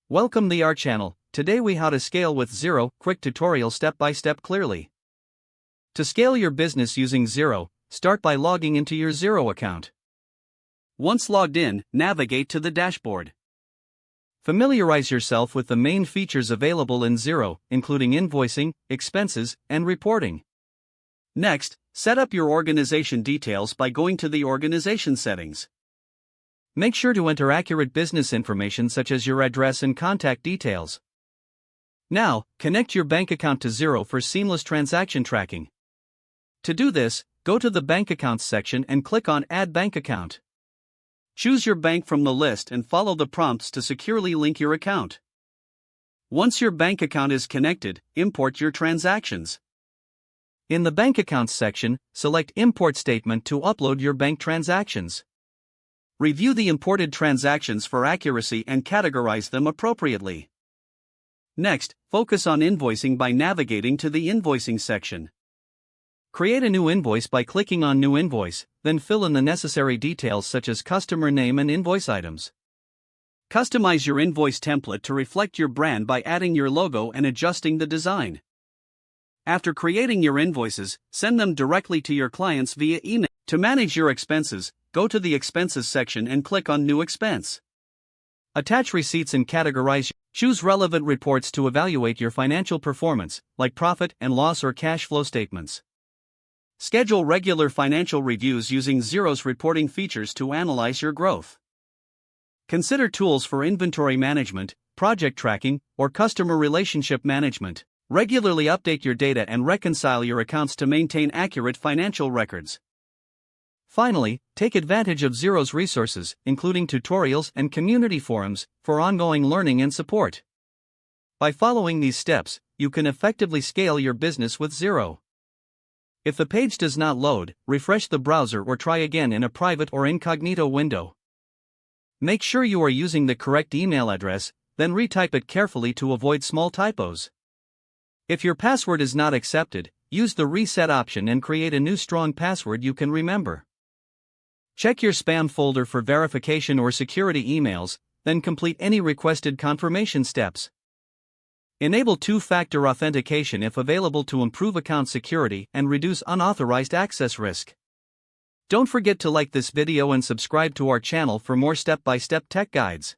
Welcome to our channel. Today we how to scale with Xero, quick tutorial step by step clearly. To scale your business using Xero, start by logging into your Xero account. Once logged in, navigate to the dashboard. Familiarize yourself with the main features available in Xero, including invoicing, expenses, and reporting. Next, set up your organization details by going to the organization settings. Make sure to enter accurate business information such as your address and contact details. Now, connect your bank account to Xero for seamless transaction tracking. To do this, go to the Bank Accounts section and click on Add Bank Account. Choose your bank from the list and follow the prompts to securely link your account. Once your bank account is connected, import your transactions. In the Bank Accounts section, select Import Statement to upload your bank transactions. Review the imported transactions for accuracy and categorize them appropriately. Next, focus on invoicing by navigating to the Invoicing section. Create a new invoice by clicking on New Invoice, then fill in the necessary details such as customer name and invoice items. Customize your invoice template to reflect your brand by adding your logo and adjusting the design. After creating your invoices, send them directly to your clients via email. To manage your expenses, go to the Expenses section and click on New Expense. Attach receipts and categorize. Choose relevant reports to evaluate your financial performance, like profit and loss or cash flow statements. Schedule regular financial reviews using Xero's reporting features to analyze your growth. Consider tools for inventory management, project tracking, or customer relationship management. Regularly update your data and reconcile your accounts to maintain accurate financial records. Finally, take advantage of Xero's resources, including tutorials and community forums, for ongoing learning and support. By following these steps, you can effectively scale your business with Xero. If the page does not load, refresh the browser or try again in a private or incognito window. Make sure you are using the correct email address, then retype it carefully to avoid small typos. If your password is not accepted, use the reset option and create a new strong password you can remember. Check your spam folder for verification or security emails, then complete any requested confirmation steps. Enable two-factor authentication if available to improve account security and reduce unauthorized access risk. Don't forget to like this video and subscribe to our channel for more step-by-step tech guides.